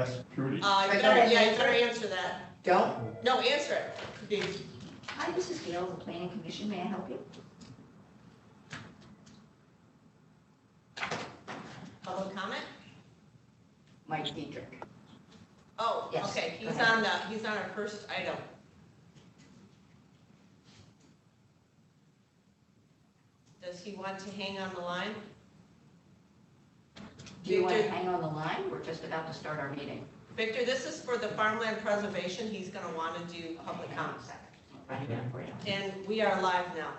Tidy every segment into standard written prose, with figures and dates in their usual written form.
ask Trudy? You better answer that. Don't. No, answer it. Please. Hi, this is Gail, the Planning Commission. May I help you? Public comment? Mike Dietrich. Oh, Yes, okay, go he's ahead. he's on our first item. Does he want to hang on the line? Do you want to hang on the line? We're just about to start our meeting. Victor, this is for the farmland preservation. He's gonna want to do public comment. Right now for you. And we are live now.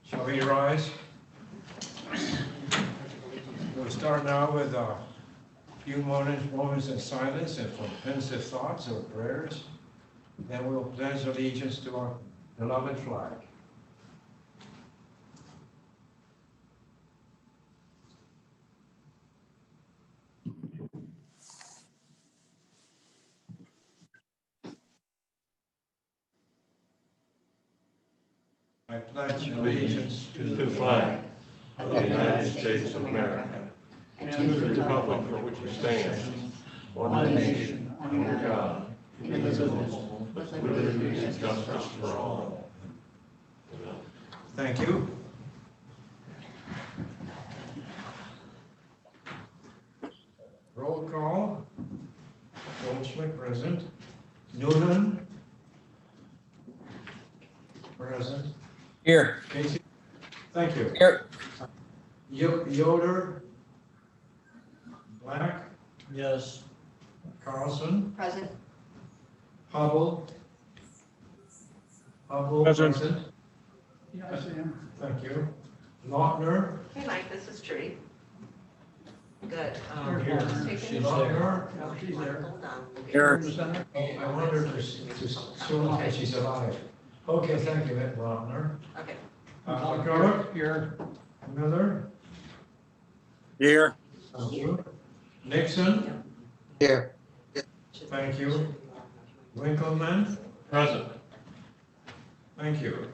Shall we rise? We'll start now with a few moments of silence and for pensive thoughts or prayers. Then we'll pledge allegiance to our beloved flag. I pledge allegiance to the flag of the United States of America and to the republic for which it stands, one nation, under God, indivisible, with liberty and justice for all. Thank you. Roll call. Goldschmidt present. Noonan. Present. Here. Casey. Thank you. Here. Yoder. Black. Yes. Carlson. Present. Hubble. Hubble. Present. Yes, I am. Thank you. Lautner. Hey, Mike, this is Trudy. Good. Here. Lautner. She's there. Hold on. Here. I wonder to assume that she's alive. Okay, thank you, Ed Lautner. Okay. McCullough. Here. Miller. Here. Thank you. Nixon. Here. Thank you. Winkleman. Present. Thank you.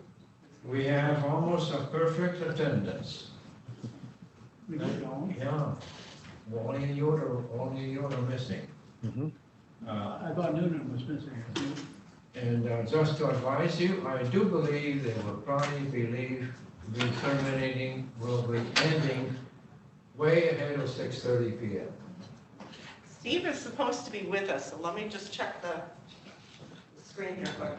We have almost a perfect attendance. Yeah. Only Yoder missing. I thought Noonan was missing. And just to advise you, I do believe they will probably be terminating, will be ending way ahead of 6:30 p.m. Steve is supposed to be with us, so let me just check the screen here quick.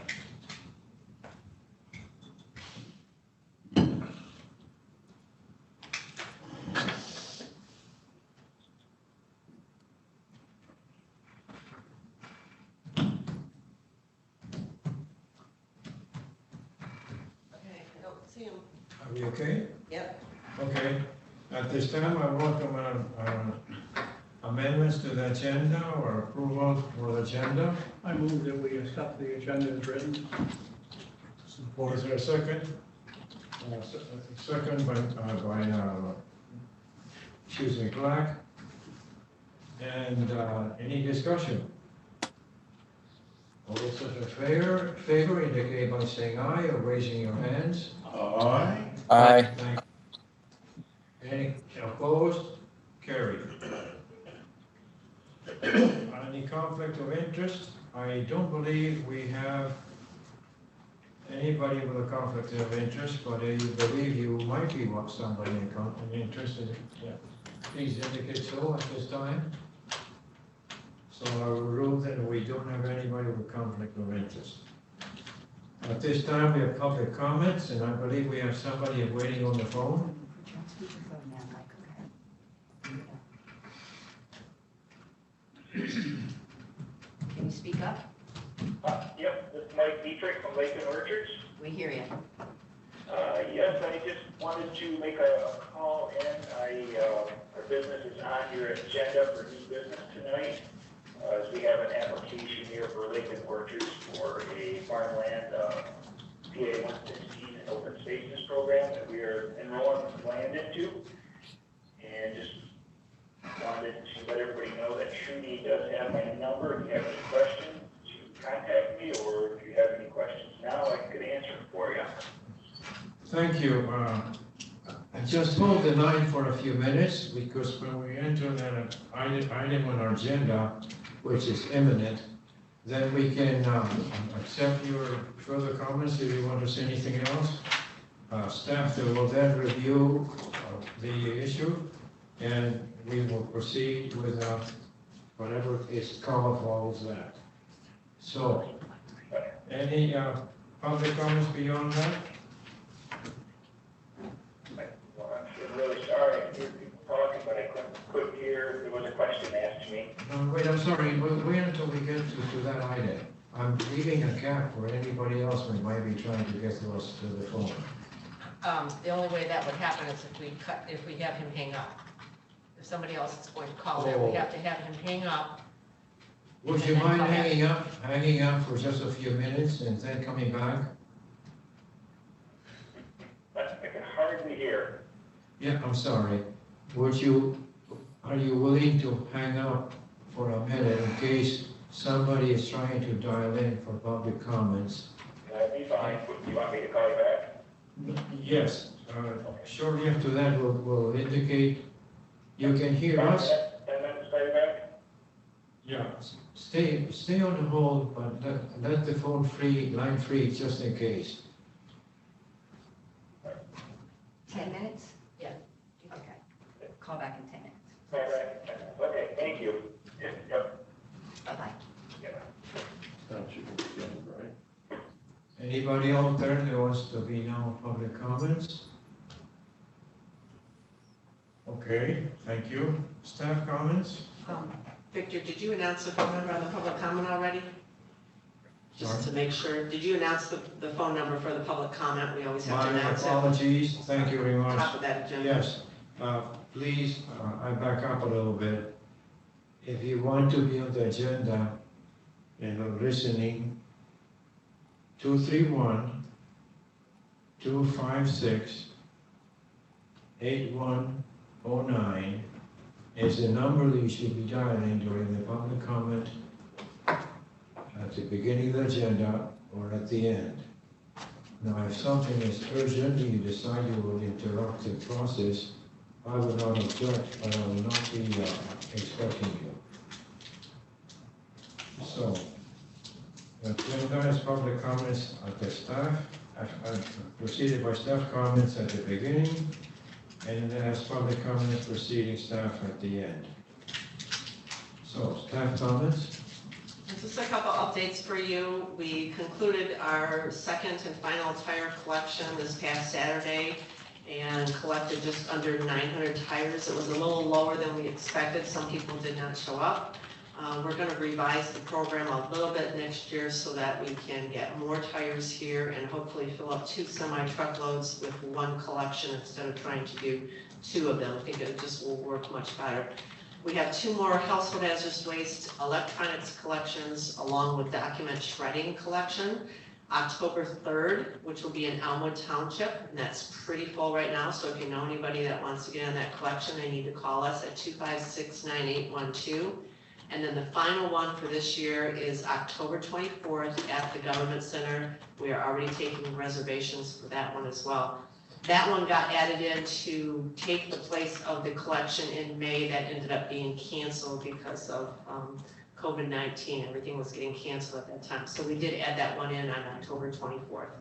Okay, I don't see him. Are we okay? Yep. Okay. At this time, I welcome amendments to the agenda or approval for the agenda. I move that we accept the agenda as written. Is there a second? Second by Black. And any discussion? All those in favor indicate by saying aye or raising your hands. Aye. Aye. Thank you. Any opposed? Carried. Any conflict of interest? I don't believe we have anybody with a conflict of interest, but I believe you might be somebody interested. Yeah. Please indicate so at this time. So I will rule that we don't have anybody with conflict of interest. At this time, we have public comments, and I believe we have somebody waiting on the phone. Can you speak up? Yep, this is Mike Dietrich from Lake and Orchards. We hear you. Yes, I just wanted to make a call in. Our business is on your agenda for new business tonight. As we have an application here for Lake and Orchards for a farmland PA 116 open spaces program that we are enrolling land into. And just wanted to let everybody know that Trudy does have my number. If you have any questions, you can contact me, or if you have any questions now, I could answer them for you. Thank you. Just hold the line for a few minutes, because when we enter that item on our agenda, which is imminent, then we can accept your further comments if you want to say anything else. Staff will then review the issue, and we will proceed with whatever is called for that. So, any public comments beyond that? Well, I'm really sorry to hear people talking, but I couldn't hear. There was a question asked to me. Wait, I'm sorry, wait until we get to that item. I'm leaving a gap for anybody else who might be trying to get to us to the phone. The only way that would happen is if we have him hang up. If somebody else is going to call in, we have to have him hang up. Would you mind hanging up for just a few minutes and then coming back? I can hardly hear. Yeah, I'm sorry. Are you willing to hang up for a minute in case somebody is trying to dial in for public comments? That'd be fine. Do you want me to call you back? Yes, shortly after that, we'll indicate you can hear us. 10 minutes, call you back? Yeah, stay on the hold, but let the phone line free, just in case. 10 minutes? Yeah. Okay. Call back in 10 minutes. Call back in 10 minutes. Okay, thank you. Yep. Bye-bye. Anybody out there that wants to be now public comments? Okay, thank you. Staff comments? Victor, did you announce the phone number on the public comment already? Just to make sure, did you announce the phone number for the public comment? We always have to My announce it. apologies, thank you very much. Top of that agenda. Yes, please, I back up a little bit. If you want to be on the agenda and are listening, 231-256-8109 is the number that you should be dialing during the public comment at the beginning of the agenda or at the end. Now, if something is urgent and you decide you will interrupt the process, I will not object, but I will not be expecting you. So, the agenda is public comments at the staff, preceded by staff comments at the beginning, and then as public comments preceding staff at the end. So, staff comments? Just a couple updates for you. We concluded our second and final tire collection this past Saturday and collected just under 900 tires. It was a little lower than we expected. Some people did not show up. We're going to revise the program a little bit next year so that we can get more tires here and hopefully fill up 2 semi-truckloads with 1 collection instead of trying to do 2 of them. I think it just will work much better. We have 2 more household hazardous waste electronics collections along with document shredding collection. October 3rd, which will be in Elmwood Township, and that's pretty full right now. So if you know anybody that wants to get on that collection, they need to call us at 256-9812. And then the final one for this year is October 24th at the Government Center. We are already taking reservations for that one as well. That one got added in to take the place of the collection in May that ended up being canceled because of COVID-19. Everything was getting canceled at that time. So we did add that one in on October 24th.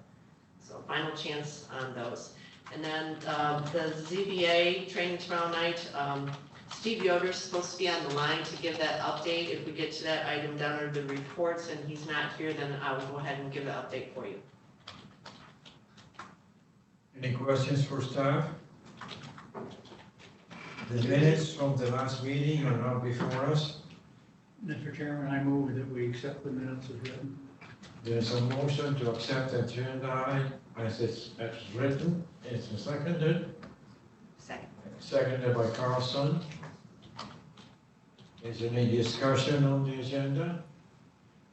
So final chance on those. And then the ZBA training tomorrow night, Steve Yoder is supposed to be on the line to give that update. If we get to that item down under the reports and he's not here, then I will go ahead and give the update for you. Any questions for staff? The minutes from the last meeting are now before us. Mr. Chairman, I move that we accept the minutes as written. There's a motion to accept the agenda as written. It's seconded. Second. Seconded by Carlson. Is there any discussion on the agenda?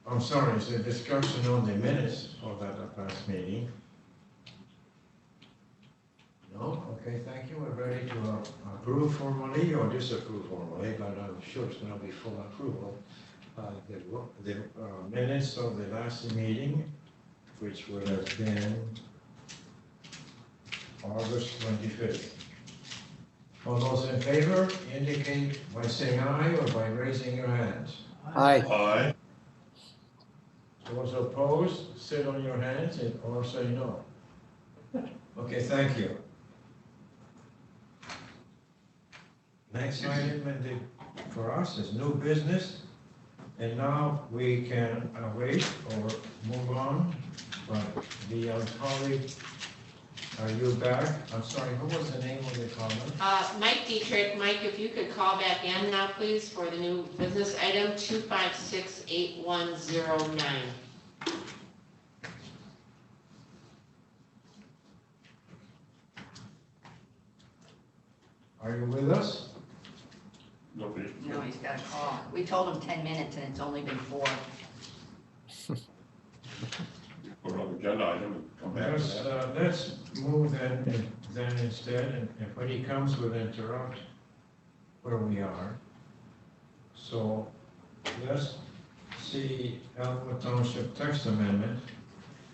I'm sorry, is there discussion on the minutes of that last meeting? No? Okay, thank you. We're ready to approve formally or disapprove formally, but I'm sure it's going to be full approval. The minutes of the last meeting, which would have been August 25th. All those in favor indicate by saying aye or by raising your hands. Aye. Aye. Those opposed, sit on your hands or say no. Okay, thank you. Next item for us is new business. And now we can wait or move on, but the colleague, are you back? I'm sorry, what was the name of the comment? Mike Dietrich, Mike, if you could call back in now, please, for the new business item 2568109. Are you with us? Nobody. No, he's got a call. We told him 10 minutes and it's only been 4. Put it on the agenda item and come back to that. Let's move then instead, and when he comes, we'll interrupt where we are. So let's see Elmwood Township text amendment.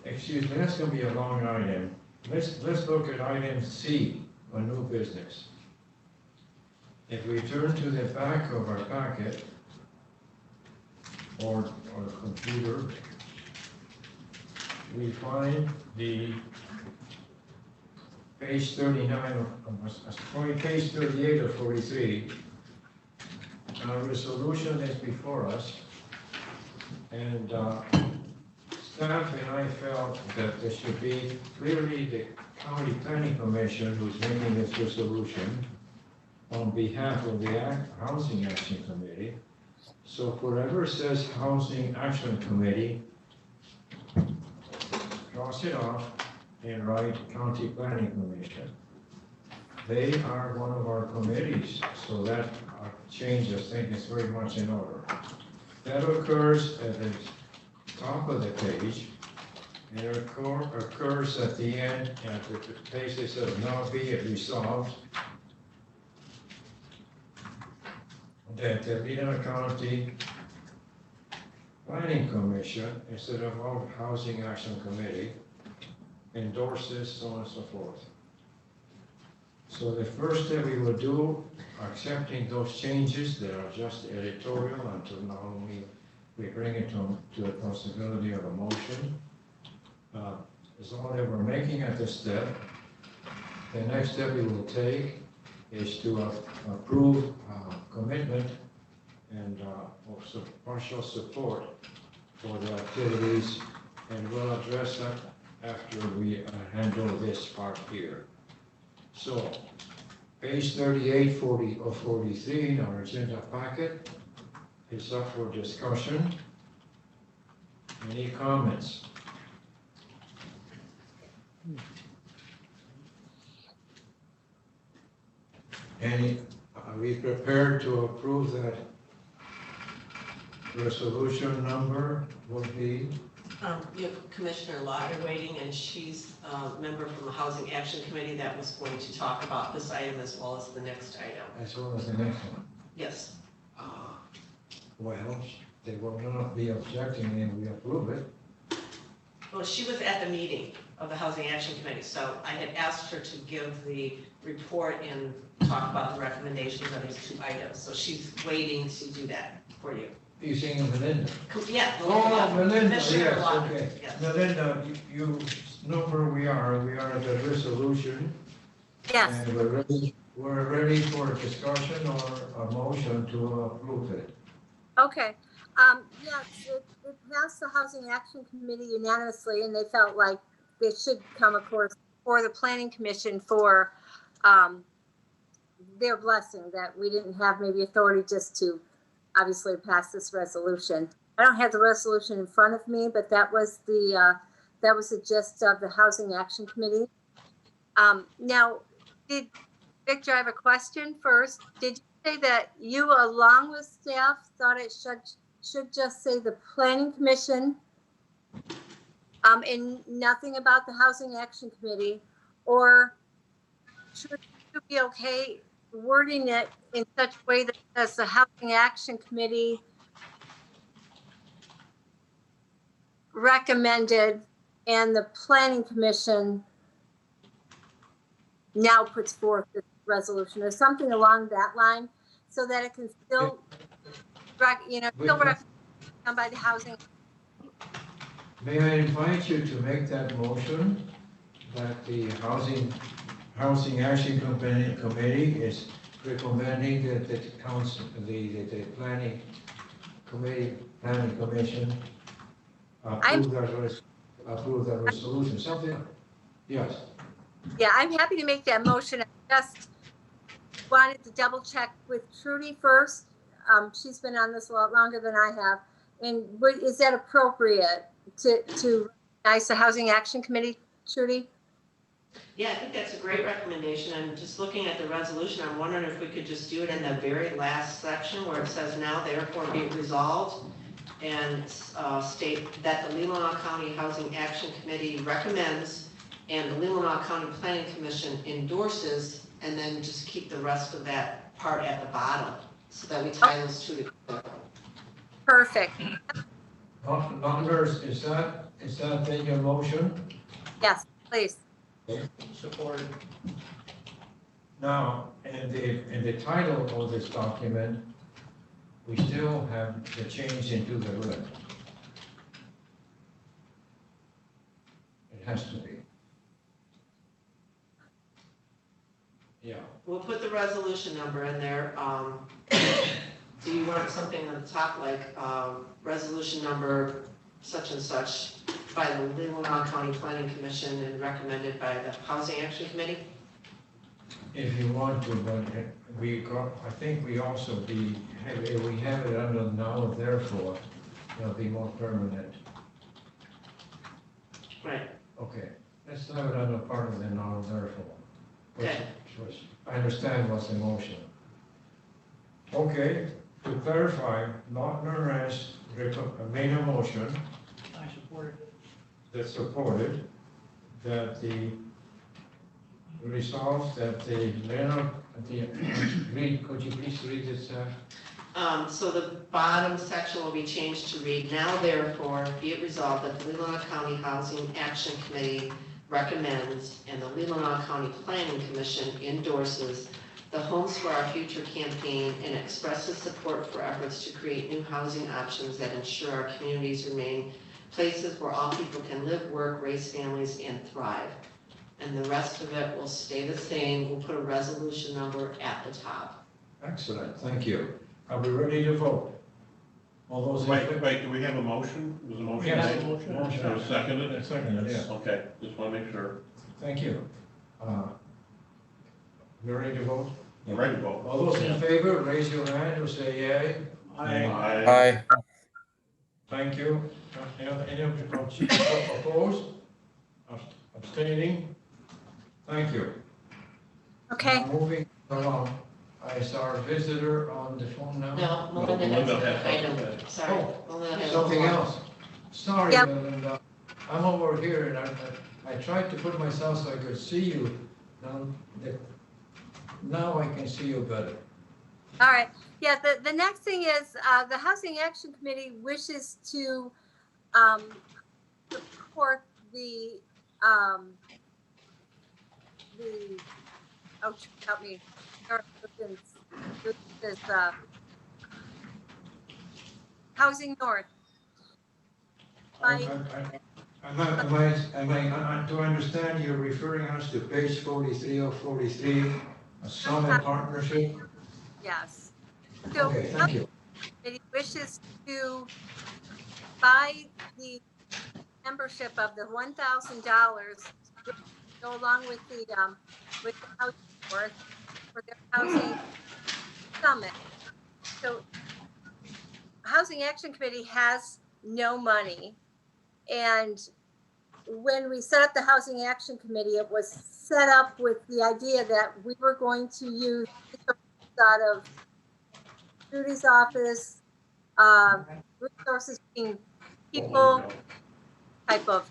Excuse me, that's gonna be a long item. Let's look at item C, a new business. If we turn to the back of our packet or computer, we find the page 39 page 38 of 43. Our resolution is before us, and staff and I felt that there should be clearly the county planning commission who's making this resolution on behalf of the Housing Action Committee. So whatever says Housing Action Committee, cross it off and write County Planning Commission. They are one of our committees, so that change, I think, is very much in order. That occurs at the top of the page, and it occurs at the end, at the page that says, now be it resolved that the Leelanau County Planning Commission, instead of our Housing Action Committee, endorses so on and so forth. So the first step we will do, accepting those changes that are just editorial until now we bring it to a possibility of a motion. As long as we're making at this step, the next step we will take is to approve commitment and also partial support for the activities, and we'll address that after we handle this part here. So, page 38, 40 or 43 in our agenda packet is up for discussion. Any comments? Are we prepared to approve that resolution number would be? You have Commissioner Lauder waiting, and she's a member from the Housing Action Committee that was going to talk about this item as well as the next item. As well as the next one? Yes. Well, they will not be objecting and we approve it. Well, she was at the meeting of the Housing Action Committee, so I had asked her to give the report and talk about the recommendations of these 2 items. So she's waiting to do that for you. You saying Melinda? Yeah. Oh, Melinda, Commissioner yes, Lauder, okay. yes. Melinda, you know where we are at the resolution. Yes, And we're ready for a discussion or a motion to approve it. okay. Yes, it passed the Housing Action Committee unanimously, and they felt like they should come, of course, for the Planning Commission for their blessing, that we didn't have maybe authority just to obviously pass this resolution. I don't have the resolution in front of me, but that was the gist of the Housing Action Committee. Now, Victor, I have a question first. Did you say that you, along with staff, thought it should just say the Planning Commission and nothing about the Housing Action Committee? Or should it be okay wording it in such a way that says the Housing Action Committee recommended and the Planning Commission now puts forth this resolution or something along that line so that it can still, still done by the housing. May I invite you to make that motion that the Housing Action Committee is recommending that the council, the planning commission approve that resolution, something, yes. Yeah, I'm happy to make that motion. I just wanted to double check with Trudy first. She's been on this a lot longer than I have. And is that appropriate to recognize the Housing Action Committee, Trudy? Yeah, I think that's a great recommendation, and just looking at the resolution, I'm wondering if we could just do it in the very last section where it says now therefore be it resolved, and state that the Leelanau County Housing Action Committee recommends and the Leelanau County Planning Commission endorses, and then just keep the rest of that part at the bottom, so that we tie those two together. Perfect. Numbers, is that in your motion? Yes, please. Supported. Now, in the title of this document, we still have the change into the red. It has to be. Yeah. We'll put the resolution number in there. Do you want something on the top like resolution number such and such by the Leelanau County Planning Commission and recommended by the Housing Action Committee? If you want to, but I think we also if we have it under now and therefore, it'll be more permanent. Right. Okay, let's have it under part of the now and therefore. Okay. I understand what's the motion. Okay, to clarify, Lautner has made a motion I support it. that supported that the resolves that the could you please read this? So the bottom section will be changed to read, now therefore be it resolved that the Leelanau County Housing Action Committee recommends and the Leelanau County Planning Commission endorses the Homes for Our Future campaign and expresses support for efforts to create new housing options that ensure our communities remain places where all people can live, work, raise families, and thrive. And the rest of it will stay the same. We'll put a resolution number at the top. Excellent, thank you. Are we ready to vote? All those in favor? Wait, do we have a motion? Was a motion Yes, made? motion. So seconded? Seconded, yes. Okay, just want to make sure. Thank you. You ready to vote? We're ready to vote. All those in favor, raise your hand or say yay. Aye. Thank you. Any opposed? Abstaining? Thank you. Okay. Now, moving along, I saw our visitor on the phone now. No, Melinda Melinda has has an item. something. Sorry. Melinda has Something one. else. Sorry, Yep. Melinda. I'm over here and I tried to put myself so I could see you. Now I can see you better. All right. Yeah, the next thing is the Housing Action Committee wishes to support the help me, this is Housing North. Do I understand you're referring us to page 43 or 43, a summit partnership? Yes. So Okay, thank you. it wishes to buy the membership of the $1,000 go along with the housing board for their housing summit. So Housing Action Committee has no money. And when we set up the Housing Action Committee, it was set up with the idea that we were going to use out of Judy's office, resources being people, type of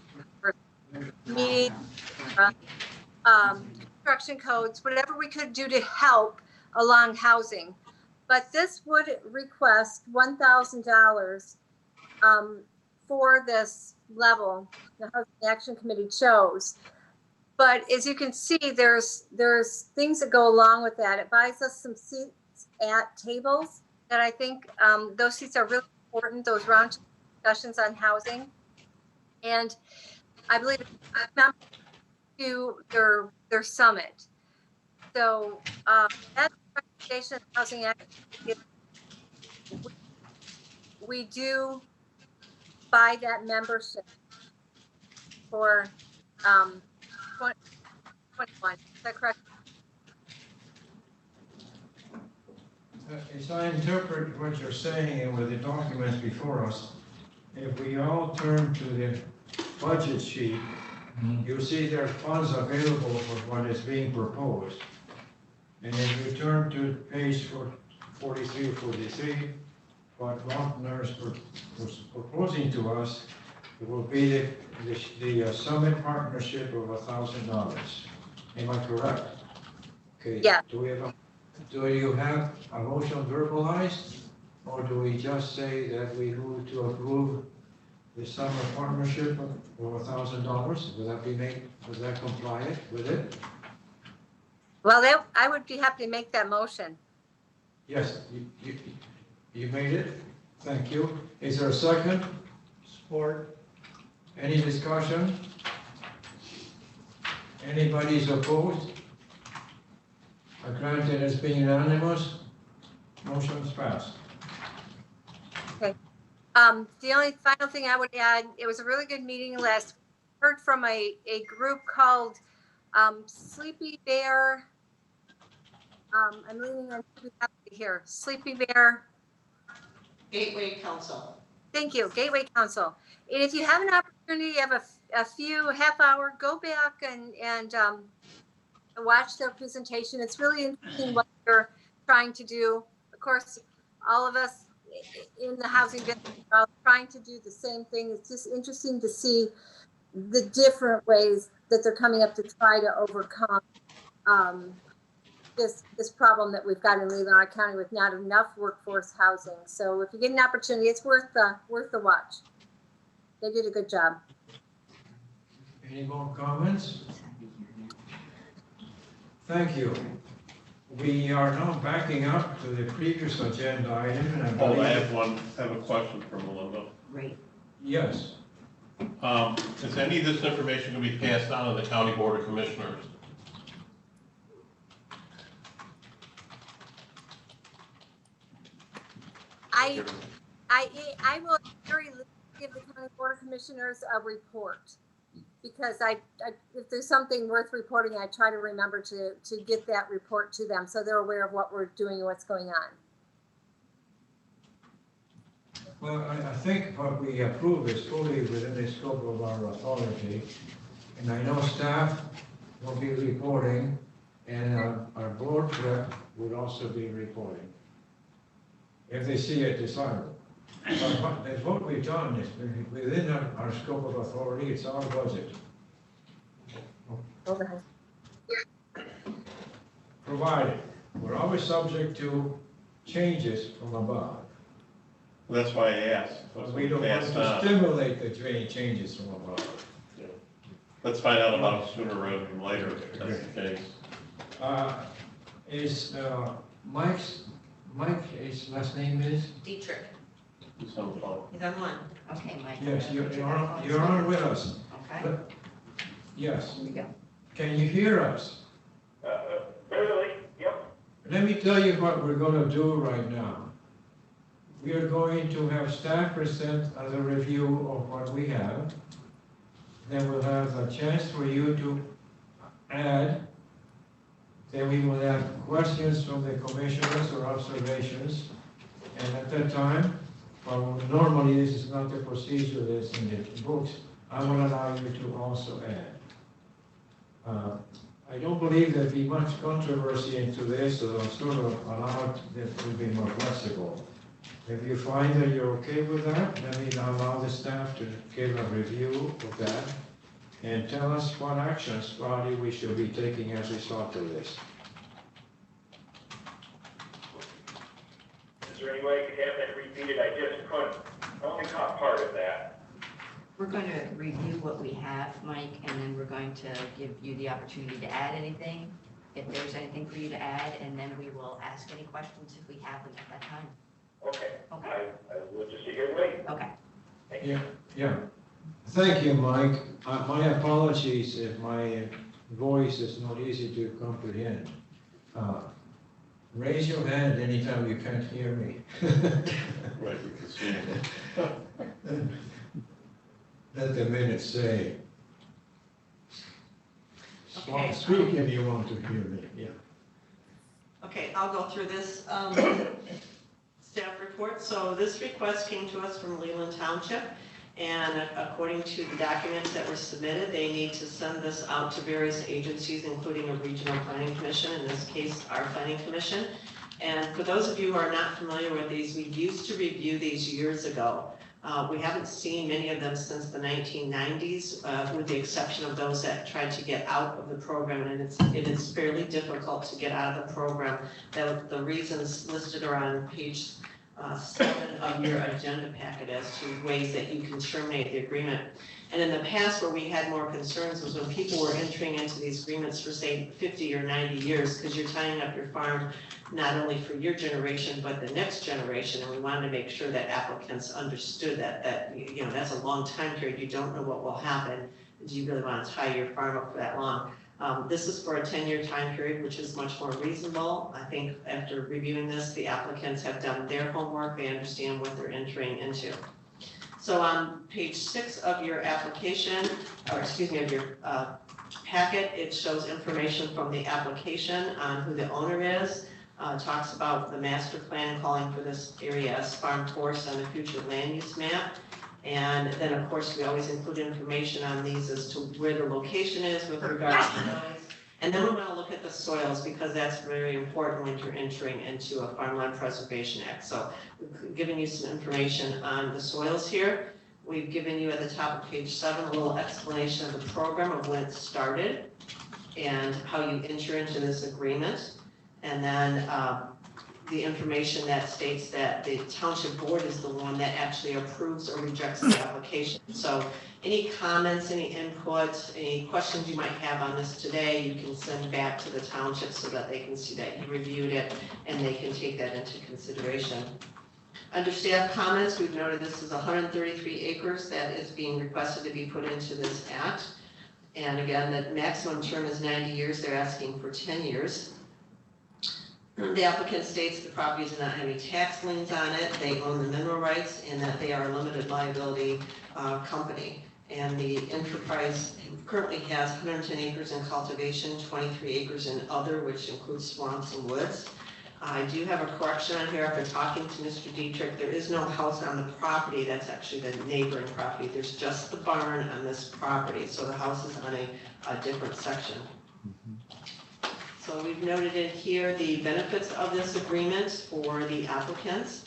meeting, construction codes, whatever we could do to help along housing. But this would request $1,000 for this level the Housing Action Committee chose. But as you can see, there's things that go along with that. It buys us some seats at tables that I think those seats are really important, those round discussions on housing. And I believe it's members to their summit. So that's the recommendation of Housing Act. We do buy that membership for 2021. Is that correct? As I interpret what you're saying and with the documents before us, if we all turn to the budget sheet, you'll see there are funds available for what is being proposed. And if you turn to page 43 or 43, what Lautner was proposing to us, it will be the summit partnership of $1,000. Am I correct? Okay. Yeah. Do you have a motion verbalized, or do we just say that we move to approve the summer partnership of $1,000? Would that be would that comply with it? Well, I would be happy to make that motion. Yes, you made it. Thank you. Is there a second? Support. Any discussion? Anybody's opposed? Granted as being unanimous, motion's passed. The only final thing I would add, it was a really good meeting last week. Heard from a group called Sleepy Bear. I'm leaning on here. Sleepy Bear. Gateway Council. Thank you, Gateway Council. And if you have an opportunity, you have a few half hour, go back and watch their presentation. It's really interesting what they're trying to do. Of course, all of us in the housing business are trying to do the same thing. It's just interesting to see the different ways that they're coming up to try to overcome this problem that we've got in Leelanau County with not enough workforce housing. So if you get an opportunity, it's worth the watch. They did a good job. Any more comments? Thank you. We are now backing up to the previous agenda item. And I have a question for Melinda. Great. Yes. Is any of this information going to be passed on to the County Board of Commissioners? I will give the County Board of Commissioners a report, because if there's something worth reporting, I try to remember to get that report to them so they're aware of what we're doing and what's going on. Well, I think what we approve is fully within the scope of our authority. And I know staff will be reporting, and our board rep would also be reporting, if they see it desirable. But what we've done is within our scope of authority, it's our budget. Okay. Provided, we're always subject to changes from above. That's why I asked. We don't want to stimulate the changes from above. Yeah. Let's find out about it sooner rather than later, if that's the case. Mike, his last name is? Dietrich. He's on the phone. He's on one. Okay, Mike. Yes, you're on with us. Okay, Yes. here we go. Can you hear us? Barely, yep. Let me tell you what we're going to do right now. We are going to have staff present as a review of what we have. Then we'll have a chance for you to add. Then we will have questions from the commissioners or observations. And at that time, well, normally this is not the procedure that's in the books, I will allow you to also add. I don't believe there'll be much controversy into this, so I'll sort of allow it to be more flexible. If you find that you're okay with that, then we allow the staff to give a review of that and tell us what actions probably we should be taking as a result of this. Is there any way I could have that repeated? I only caught part of that. We're going to review what we have, Mike, and then we're going to give you the opportunity to add anything, if there's anything for you to add, and then we will ask any questions if we have them at that time. Okay. Okay. I will just sit here and wait. Okay. Yeah, yeah. Thank you, Mike. My apologies if my voice is not easy to comprehend. Raise your hand anytime you can't hear me. Right, we can see it. Let the minutes say. Okay. Speak if you want to hear me, yeah. Okay, I'll go through this staff report. So this request came to us from Leland Township, and according to the documents that were submitted, they need to send this out to various agencies, including a regional planning commission, in this case, our planning commission. And for those of you who are not familiar with these, we used to review these years ago. We haven't seen many of them since the 1990s, with the exception of those that tried to get out of the program, and it is fairly difficult to get out of the program. The reasons listed are on page 7 of your agenda packet as to ways that you can terminate the agreement. And in the past, where we had more concerns was when people were entering into these agreements for, say, 50 or 90 years, because you're tying up your farm not only for your generation, but the next generation. And we wanted to make sure that applicants understood that you know, that's a long time period. You don't know what will happen. Do you really want to tie your farm up for that long? This is for a 10-year time period, which is much more reasonable. I think after reviewing this, the applicants have done their homework. They understand what they're entering into. So on page 6 of your application, or excuse me, of your packet, it shows information from the application on who the owner is. Talks about the master plan calling for this area as farm forest on the future land use map. And then, of course, we always include information on these as to where the location is with regards to those. And then we want to look at the soils, because that's very important when you're entering into a Farmland Preservation Act. So we've given you some information on the soils here. We've given you at the top of page 7 a little explanation of the program, of when it started and how you enter into this agreement. And then the information that states that the township board is the one that actually approves or rejects the application. So any comments, any input, any questions you might have on this today, you can send back to the township so that they can see that you reviewed it and they can take that into consideration. Under staff comments, we've noted this is 133 acres that is being requested to be put into this act. And again, the maximum term is 90 years. They're asking for 10 years. The applicant states the property does not have any tax liens on it, they own the mineral rights, and that they are a limited liability company. And the enterprise currently has 110 acres in cultivation, 23 acres in other, which includes swamps and woods. I do have a correction on here after talking to Mr. Dietrich. There is no house on the property, that's actually the neighboring property. There's just the barn on this property, so the house is on a different section. So we've noted in here the benefits of this agreement for the applicants.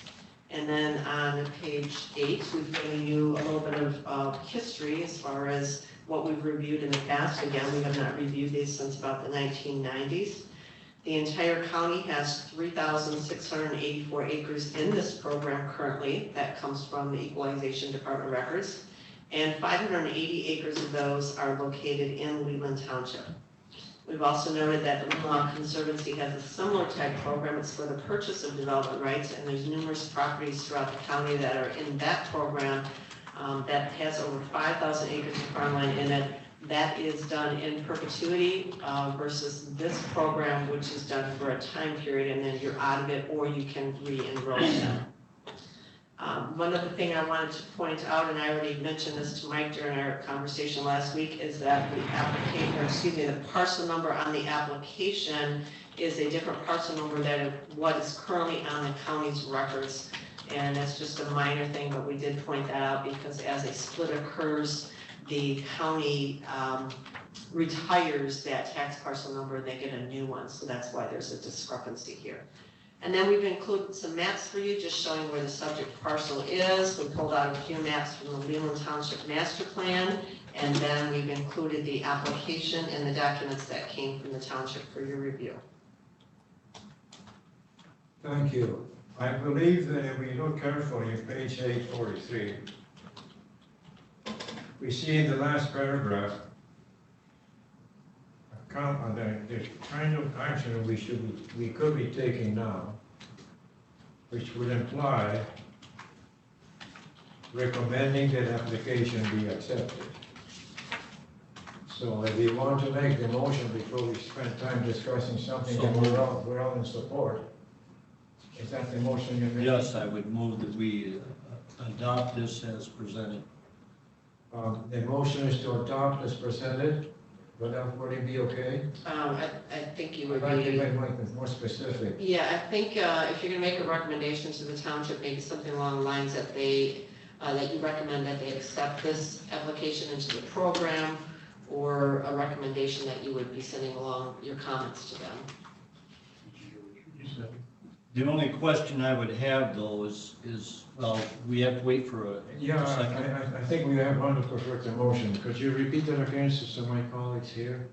And then on page 8, we've given you a little bit of history as far as what we've reviewed in the past. Again, we have not reviewed these since about the 1990s. The entire county has 3,684 acres in this program currently. That comes from the Equalization Department records. And 580 acres of those are located in Leeland Township. We've also noted that the Leelanau Conservancy has a similar type program. It's for the purchase of development rights, and there's numerous properties throughout the county that are in that program that has over 5,000 acres of farmland in it. That is done in perpetuity versus this program, which is done for a time period, and then you're out of it, or you can re-enroll them. One other thing I wanted to point out, and I already mentioned this to Mike during our conversation last week, is that the application, or excuse me, the parcel number on the application is a different parcel number than what is currently on the county's records. And it's just a minor thing, but we did point that out because as a split occurs, the county retires that tax parcel number and they get a new one. So that's why there's a discrepancy here. And then we've included some maps for you, just showing where the subject parcel is. We pulled out a few maps from the Leeland Township Master Plan, and then we've included the application and the documents that came from the township for your review. Thank you. I believe that if we look carefully at page 843, we see in the last paragraph, the kind of action we could be taking now, which would imply recommending that application be accepted. So if we want to make the motion before we spend time discussing something that we're all in support, is that the motion you're making? Yes, I would move that we adopt this as presented. The motion is to adopt as presented. Would it be okay? I think you would I'd like to be, make it more specific. yeah, I think if you're gonna make a recommendation to the township, maybe something along the lines that that you recommend that they accept this application into the program, or a recommendation that you would be sending along your comments to them. The only question I would have though is well, we have to wait for a Yeah, second. I think we have one to prefer the motion. Could you repeat that again, so my colleagues here?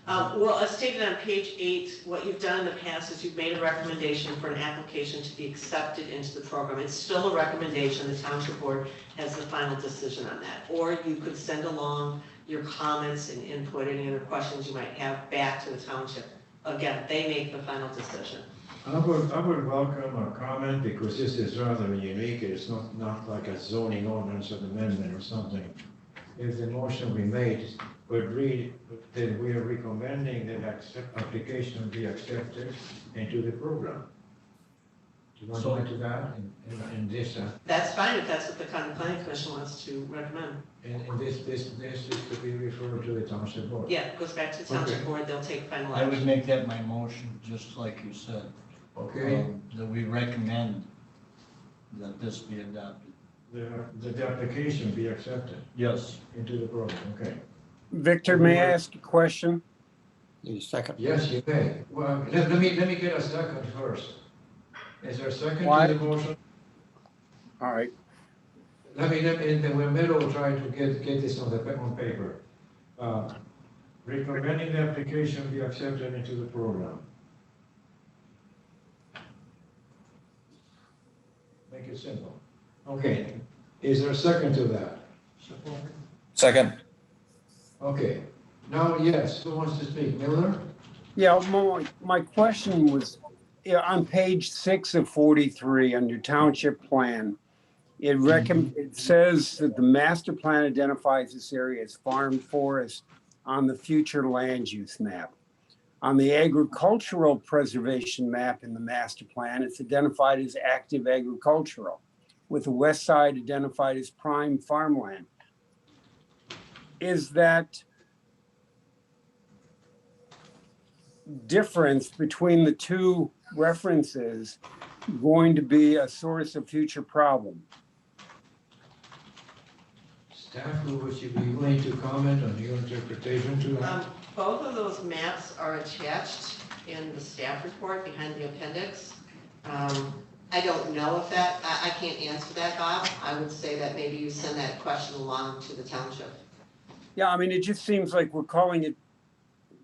Well, as stated on page 8, what you've done in the past is you've made a recommendation for an application to be accepted into the program. It's still a recommendation. The township board has the final decision on that. Or you could send along your comments and input, any other questions you might have back to the township. Again, they make the final decision. I would welcome a comment, because this is rather unique. It's not like a zoning ordinance or amendment or something. If the motion we made would read that we are recommending that application be accepted into the program. Do you want to add to that in this? That's fine if that's what the county planning commission wants to recommend. And this is to be referred to the township board. Yeah, it goes back to the township Okay. board. They'll take final I would action. make that my motion, just like you said. Okay, That we recommend that this be adopted. the application be accepted Yes. into the program, okay. Victor, may I ask a question? Need a second? Yes, you may. Well, let me get a second first. Is there a second Why? to the motion? All right. In the middle, trying to get this on paper. Recommending the application be accepted into the program. Make it simple. Okay, is there a second to that? Second. Okay, now, yes, who wants to speak? Miller? Yeah, my question was, yeah, on page 6 of 43 under township plan, it says that the master plan identifies this area as farm forest on the future land use map. On the agricultural preservation map in the master plan, it's identified as active agricultural, with the west side identified as prime farmland. Is that difference between the two references going to be a source of future problem? Staff, would you be willing to comment on your interpretation to that? Both of those maps are attached in the staff report behind the appendix. I don't know if I can't answer that, Bob. I would say that maybe you send that question along to the township. Yeah, I mean, it just seems like we're calling it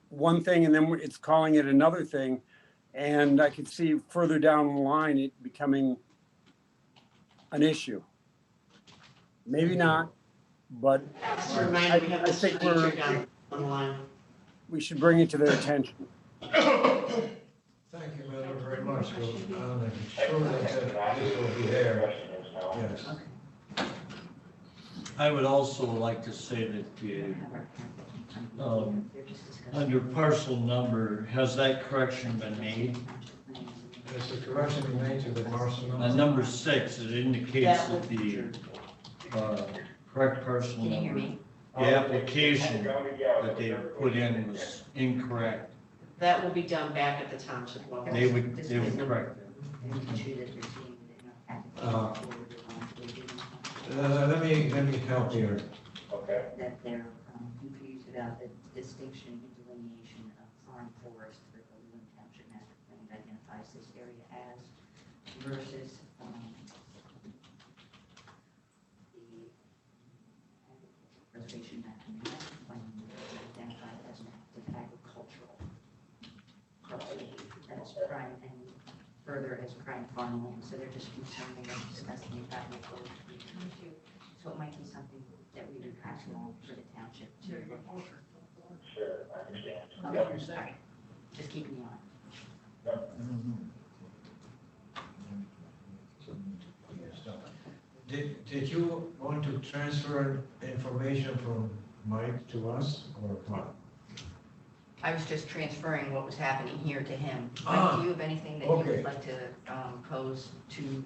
one thing and then it's calling it another thing. And I could see further down the line it becoming an issue. Maybe not, but Just a reminder, we have I this think feature we're- down on the line. we should bring it to their attention. Thank you, Miller, very much. I'm sure that this will be there. Yes. I would also like to say that the, under parcel number, has that correction been made? Has the correction been made to the parcel number? On number 6, it indicates that the correct parcel Can you hear number, me? the application that they put in was incorrect. That will be done back at the township level. They would correct that. Let me help here. Okay. That they're confused about the distinction and delineation of farm forest that the Leelanau Township Master Plan identifies this area as versus the reservation map and master plan identified as an active agricultural parcel. That's prime and further as prime farmland. So they're just concerned, they're discussing about the code. So it might be something that we would pass along for the township to. Sure, I understand. Okay, Yep. all right. Just keeping you on. Did you want to transfer information from Mike to us or what? I was just transferring what was happening here to him. Ah, Do you have anything that you okay. would like to pose to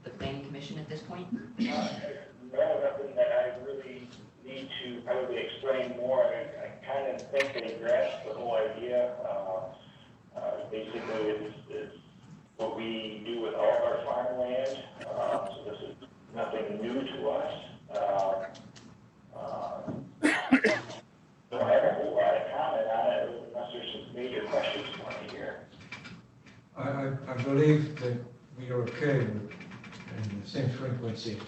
the planning commission at this point? No, nothing that I really need to probably explain more. I kind of think they grasped the whole idea. Basically, it's what we do with all of our farmland. So this is nothing new to us. Don't have a whole lot of comment on it unless there's some major questions for me here. I believe that we are okay with in the same frequency.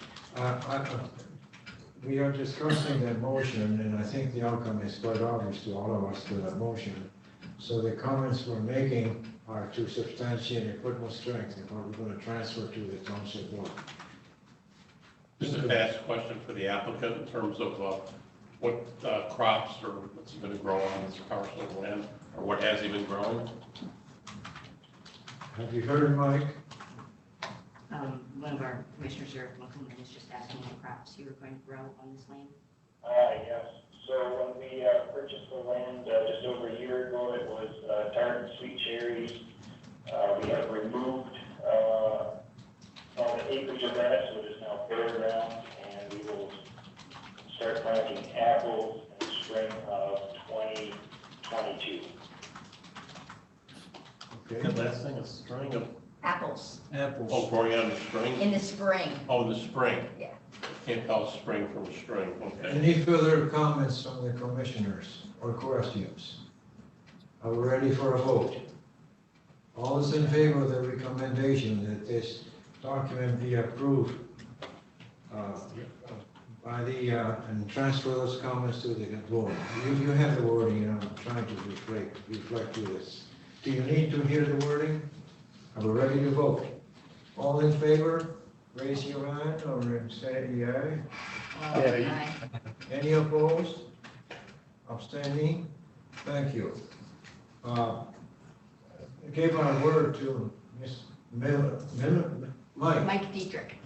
We are discussing that motion, and I think the outcome is quite obvious to all of us to that motion. So the comments we're making are to substantiate and put more strength in what we're going to transfer to the township board. Just a fast question for the applicant in terms of what crops or what's he going to grow on this parcel of land, or what has he been growing? Have you heard, Mike? One of our commissioners here, McClellan, is just asking what crops you were going to grow on this land. Yes. So when we purchased the land just over a year ago, it was tart and sweet cherries. We have removed all the acreage of that, so it is now bare ground, and we will start planting apples in the spring of 2022. Okay. That last thing, a string of, Apples, oh, growing on the string? in the spring. Oh, the spring. Yeah. Can't tell spring from a string, okay. Any further comments from the commissioners or questions? Are we ready for a vote? All is in favor of the recommendation that this document be approved by the, and transfer those comments to the board. You have the wording, and I'm trying to reflect to this. Do you need to hear the wording? Are we ready to vote? All in favor, raise your hand or say aye. Aye. Any opposed? Abstaining? Thank you. Give our word to Ms. Mike. Mike Dietrich.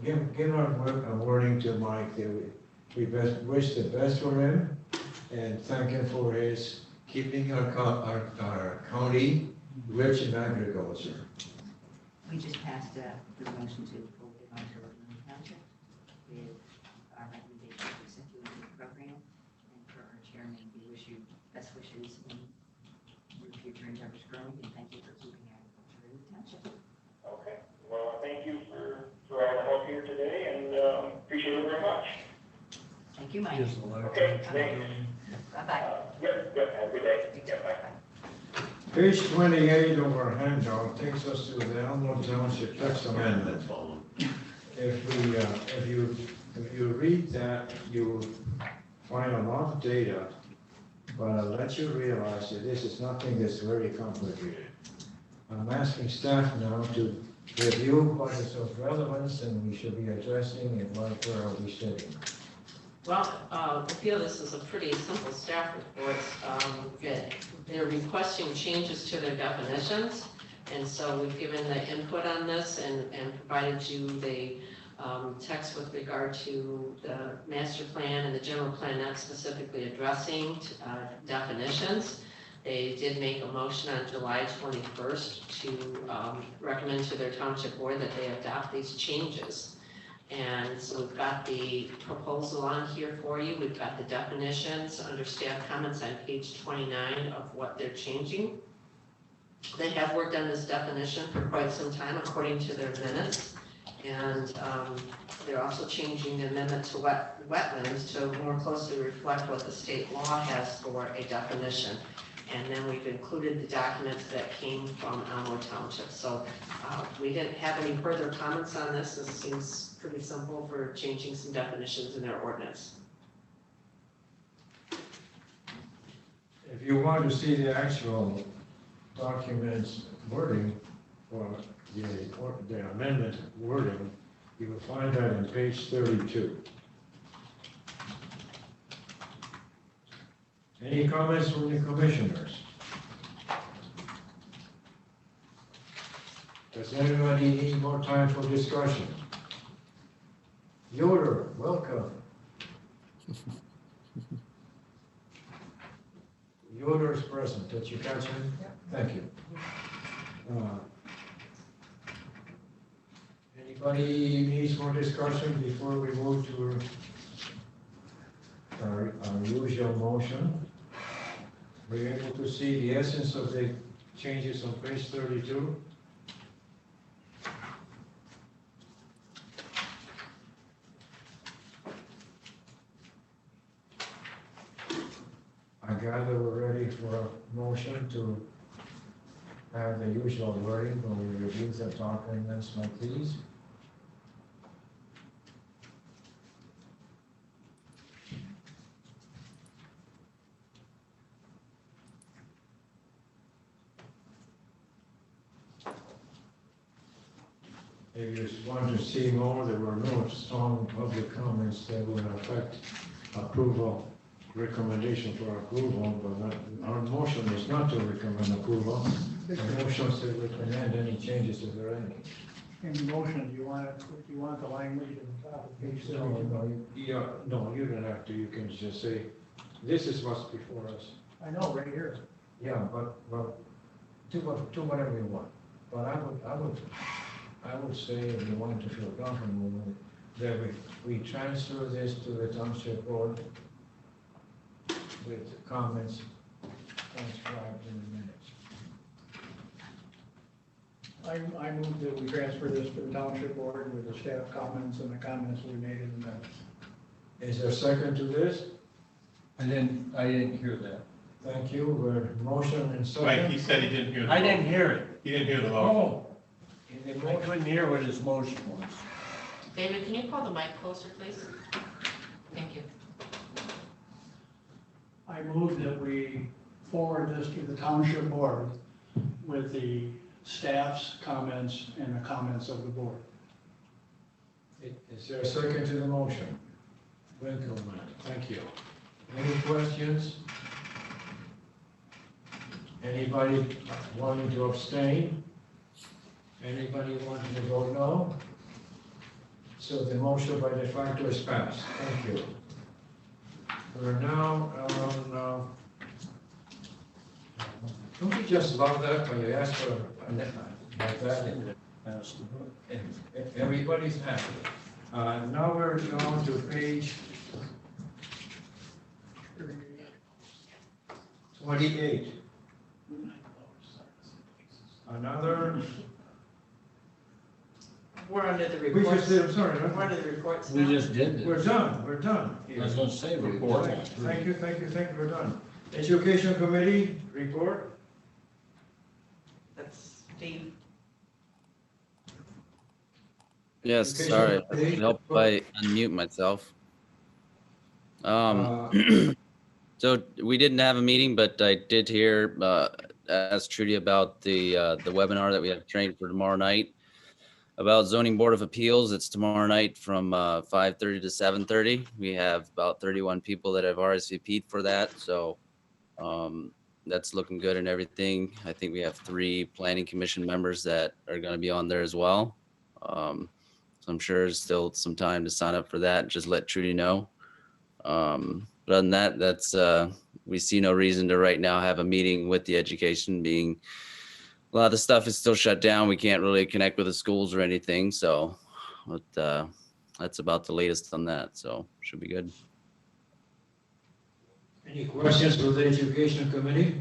Give our wording to Mike that we wish the best for him and thank him for his keeping our county rich in agriculture. We just passed the motion to pull it onto Leelanau Township with our recommendation to send you into the program. And for our chairman, we wish you best wishes in your future endeavors growing, and thank you for keeping agriculture in the township. Okay. Well, thank you for all the help here today, and appreciate it very much. Thank you, Mike. Okay, thanks. Bye-bye. Yep, have a good day. Yep, bye. Page 28 of our handout takes us to the Leelanau Township text amendment. If you read that, you find a lot of data, but I'll let you realize that this is nothing that's very complicated. I'm asking staff now to review what is of relevance and we should be addressing and where are we sitting. Well, I feel this is a pretty simple staff report. They're requesting changes to their definitions, and so we've given the input on this and provided you the text with regard to the master plan and the general plan, not specifically addressing definitions. They did make a motion on July 21st to recommend to their township board that they adopt these changes. And so we've got the proposal on here for you. We've got the definitions under staff comments on page 29 of what they're changing. They have worked on this definition for quite some time according to their minutes. And they're also changing the amendment to wetlands to more closely reflect what the state law has for a definition. And then we've included the documents that came from Elmwood Township. So we didn't have any further comments on this. This seems pretty simple for changing some definitions in their ordinance. If you want to see the actual documents wording or the amendment wording, you will find that on page 32. Any comments from the commissioners? Does anybody need more time for discussion? Yoder, welcome. Yoder is present. Did you catch him? Thank you. Anybody needs more discussion before we move to our usual motion? Were you able to see the essence of the changes on page 32? I gather we're ready for a motion to have the usual wording when we review the documents like these. If you just want to see more, there were no strong public comments that would affect approval, recommendation for approval, but our motion is not to recommend approval. The motion is to recommend any changes if there are any. In the motion, do you want the language at the top of page 32? No, you don't have to, you can just say, this is what's before us. I know, right here. Yeah, but do whatever you want. But I would say, if you want to feel comfortable, that we transfer this to the township board with comments transcribed in the minutes. I move that we transfer this to the township board with the staff comments and the comments we made in the minutes. Is there a second to this? I didn't hear that. Thank you. We're motion and Right, he second. said he didn't hear the I vote. didn't hear it. He didn't hear the vote. Oh. In the I motion, couldn't hear what his motion was. David, can you pull the mic closer, please? Thank you. I move that we forward this to the township board with the staff's comments and the comments of the board. is there a second to the motion? Winkelmann, thank you. Any questions? Anybody wanting to abstain? Anybody wanting to vote no? So the motion by de facto is passed. Thank you. We're now on, don't you just love that when you ask for like that? Everybody's happy. Now we're on to page 28. Another, We're under the we reports. just did, I'm sorry, We're under the reports We now. just did we're this. done, we're done. I was gonna say report. Thank you, we're done. Education Committee, report. That's Steve. Yes, Okay, sorry. so- I help if I unmute myself. So we didn't have a meeting, but I did hear, ask Trudy about the webinar that we have trained for tomorrow night about zoning board of appeals. It's tomorrow night from 5:30 to 7:30. We have about 31 people that have RSVP'd for that. So that's looking good and everything. I think we have 3 planning commission members that are going to be on there as well. So I'm sure there's still some time to sign up for that. Just let Trudy know. But other than that, that's we see no reason to right now have a meeting with the education, being a lot of the stuff is still shut down. We can't really connect with the schools or anything. So that's about the latest on that. So should be good. Any questions for the Education Committee?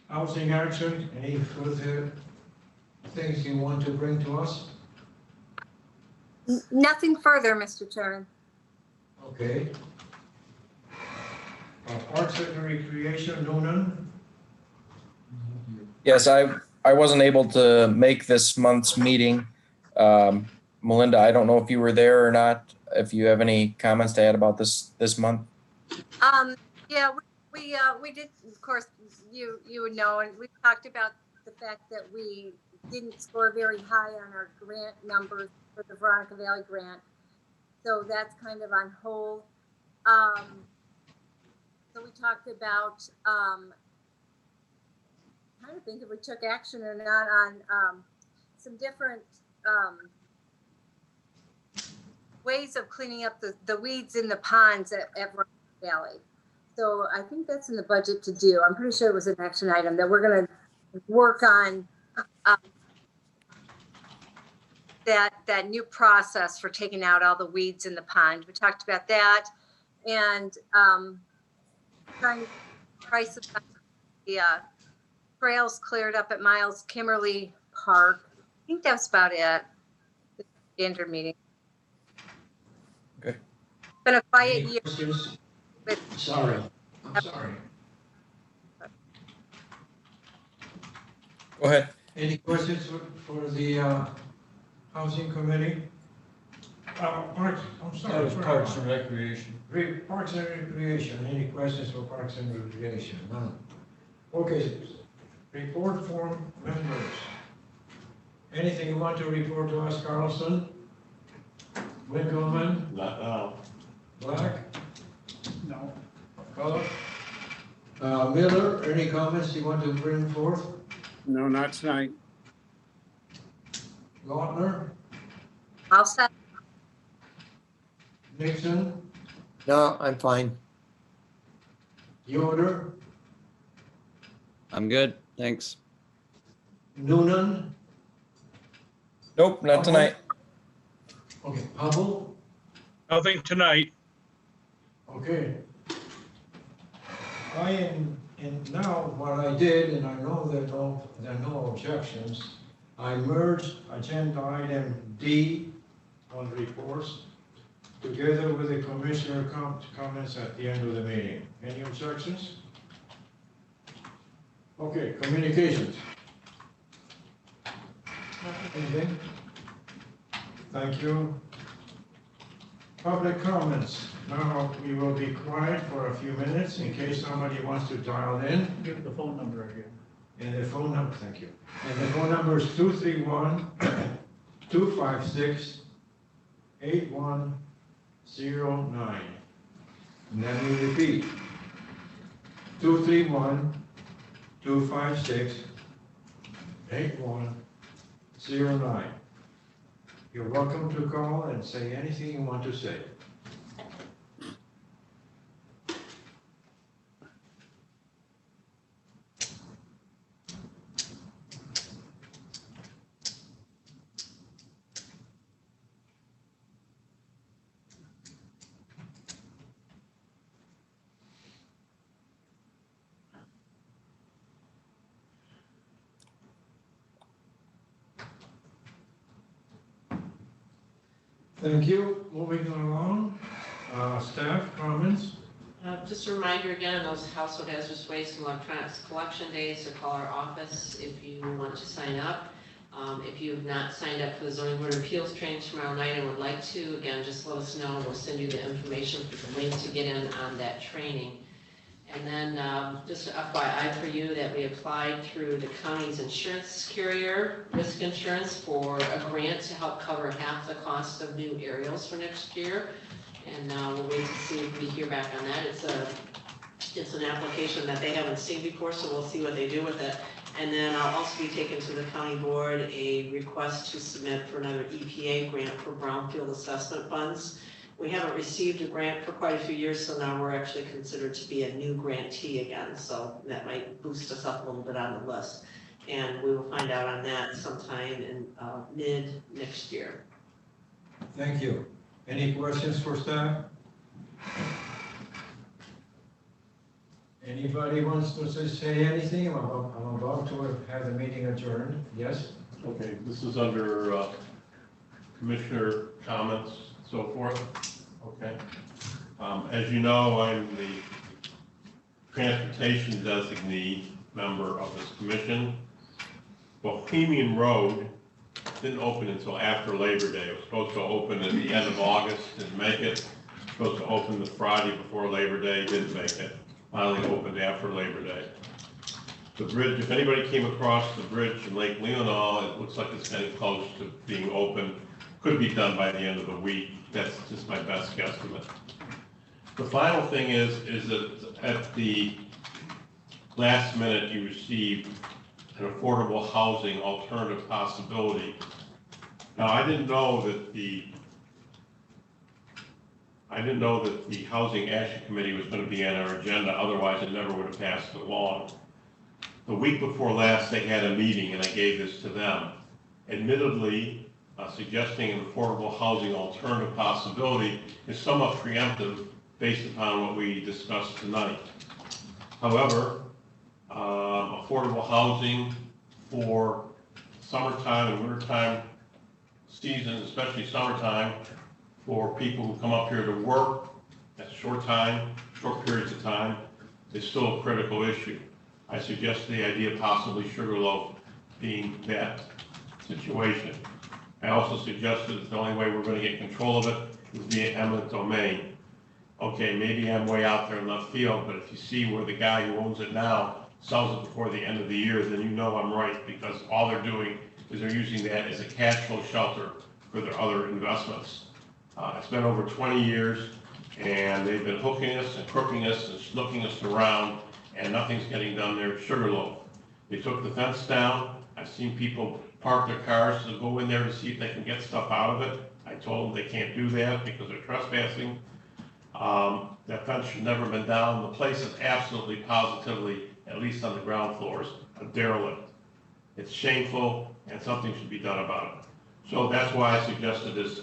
Housing action, any further things you want to bring to us? Nothing further, Mr. Chairman. Okay. Parks and Recreation, Noonan? Yes, I wasn't able to make this month's meeting. Melinda, I don't know if you were there or not, if you have any comments to add about this month. Yeah, we did, of course, you would know, and we talked about the fact that we didn't score very high on our grant numbers for the Veronica Valley grant. So that's kind of on hold. So we talked about, trying to think if we took action or not on some different ways of cleaning up the weeds in the ponds at Rock Valley. So I think that's in the budget to do. I'm pretty sure it was an action item that we're gonna work on that new process for taking out all the weeds in the pond. We talked about that, and trying to price the trails cleared up at Miles Kimmerly Park. I think that's about it. The standard meeting. Okay. Been a quiet Any year. questions? With- Sorry, I'm sorry. Go ahead. Any questions for the housing committee? Parks, I'm That sorry. was Parks and Recreation. Parks and Recreation, any questions for Parks and Recreation? None. Okay, report form members. Anything you want to report to us, Carlson? Winkleman? Not now. Black? No. Color? Miller, any comments you want to bring forth? No, not tonight. Lautner? I'll set. Nixon? No, I'm fine. Yoder? I'm good, thanks. Noonan? Nope, not tonight. Okay, Hubble? Nothing tonight. Okay. And now what I did, and I know that there are no objections, I merged agenda item D on reports together with the commissioner comments at the end of the meeting. Any objections? Okay, communications. Anything? Thank you. Public comments. Now we will be quiet for a few minutes in case somebody wants to dial in. Give the phone number again. And the phone number, thank you. And the phone number is 231-256-8109. And then we repeat, 231-256-8109. You're welcome to call and say anything you want to say. Thank you. Moving along, staff comments. Just a reminder again, those household hazardous waste and electronics collection days, to call our office if you want to sign up. If you have not signed up for the zoning board of appeals training tomorrow night and would like to, again, just let us know. We'll send you the information for the link to get in on that training. And then just FYI for you that we applied through the county's insurance carrier, risk insurance, for a grant to help cover half the cost of new aerials for next year. And we'll wait to see if we hear back on that. It's an application that they haven't seen before, so we'll see what they do with it. And then I'll also be taking to the county board a request to submit for another EPA grant for brownfield assessment funds. We haven't received a grant for quite a few years, so now we're actually considered to be a new grantee again. So that might boost us up a little bit on the list. And we will find out on that sometime in mid next year. Thank you. Any questions for staff? Anybody wants to say anything? I'm about to have the meeting adjourned. Yes? Okay, this is under commissioner comments, so forth. Okay. As you know, I'm the transportation designee member of this commission. Bohemian Road didn't open until after Labor Day. It was supposed to open at the end of August, didn't make it. Supposed to open the Friday before Labor Day, didn't make it. Finally opened after Labor Day. The bridge, if anybody came across the bridge in Lake Leelanau, it looks like it's getting close to being open. Could be done by the end of the week. That's just my best guesstimate. The final thing is that at the last minute you received an affordable housing alternative possibility. Now, I didn't know that the Housing Action Committee was going to be on our agenda, otherwise it never would have passed along. The week before last, they had a meeting and I gave this to them. Admittedly, suggesting an affordable housing alternative possibility is somewhat preemptive based upon what we discussed tonight. However, affordable housing for summertime and wintertime seasons, especially summertime, for people who come up here to work at short periods of time, is still a critical issue. I suggest the idea of possibly Sugarloaf being that situation. I also suggested that the only way we're going to get control of it would be an eminent domain. Okay, maybe I'm way out there in left field, but if you see where the guy who owns it now sells it before the end of the year, then you know I'm right, because all they're doing is they're using that as a cash flow shelter for their other investments. It's been over 20 years, and they've been hooking us and crooking us and looking us around, and nothing's getting done there at Sugarloaf. They took the fence down. I've seen people park their cars to go in there to see if they can get stuff out of it. I told them they can't do that because they're trespassing. That fence should never have been down. The place is absolutely, positively, at least on the ground floors, a derelict. It's shameful, and something should be done about it. So that's why I suggested this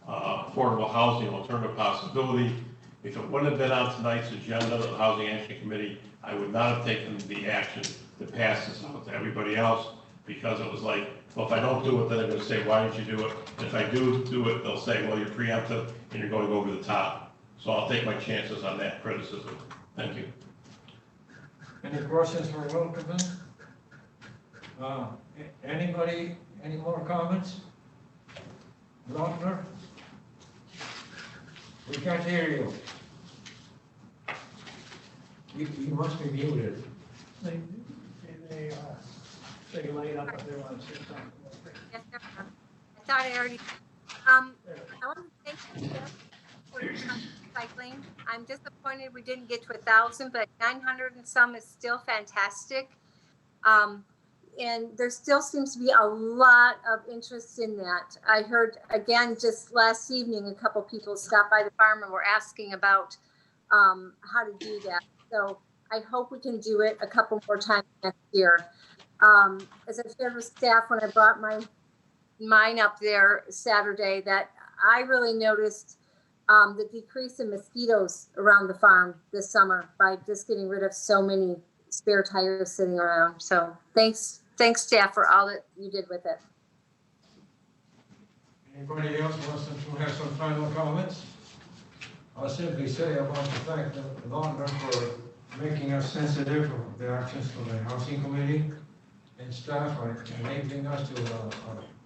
affordable housing alternative possibility. If it wouldn't have been on tonight's agenda of the Housing Action Committee, I would not have taken the action to pass this out to everybody else, because it was like, well, if I don't do it, then they're going to say, why didn't you do it? And if I do it, they'll say, well, you're preemptive and you're going over the top. So I'll take my chances on that criticism. Thank you. Any questions for Wilkerson? Anybody, any more comments? Lautner? We can't hear you. You must be muted. They laid up, but they want to say something. Yes, sir. I thought I already, I want to thank you for your recycling. I'm disappointed we didn't get to 1,000, but 900 and some is still fantastic. And there still seems to be a lot of interest in that. I heard, again, just last evening, a couple people stopped by the farm and were asking about how to do that. So I hope we can do it a couple more times next year. As I shared with staff when I brought mine up there Saturday, that I really noticed the decrease in mosquitoes around the farm this summer by just getting rid of so many spare tires sitting around. So thanks staff for all that you did with it. Anybody else wants to have some final comments? I'll simply say I want to thank the Lautner for making us sensitive of the actions from the Housing Committee and staff are enabling us to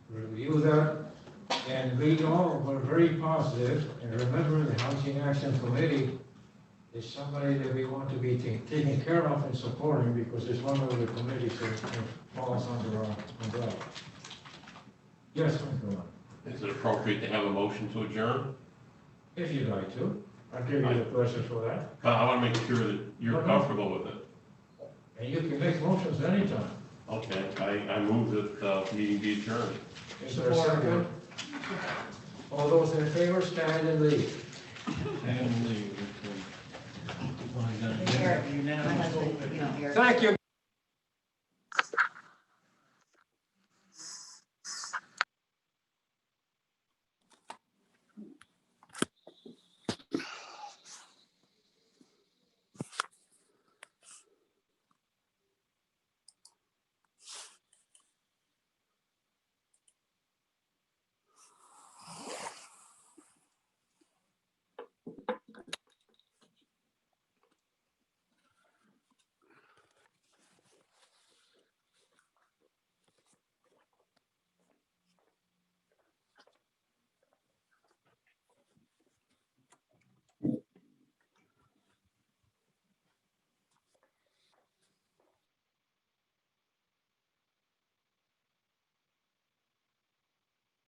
review that. And we all were very positive. And remember, the Housing Action Committee is somebody that we want to be taking care of and supporting, because it's one of the committees that falls under our umbrella. Yes, Mr. Lautner. Is it appropriate to have a motion to adjourn? If you'd like to, I'll give you the pleasure for that. I want to make sure that you're comfortable with it. And you can make motions anytime. Okay, I move that the meeting be adjourned. Is there a second? All those in favor, stand and leave. And leave. Eric, my husband, you know, Eric. Thank you.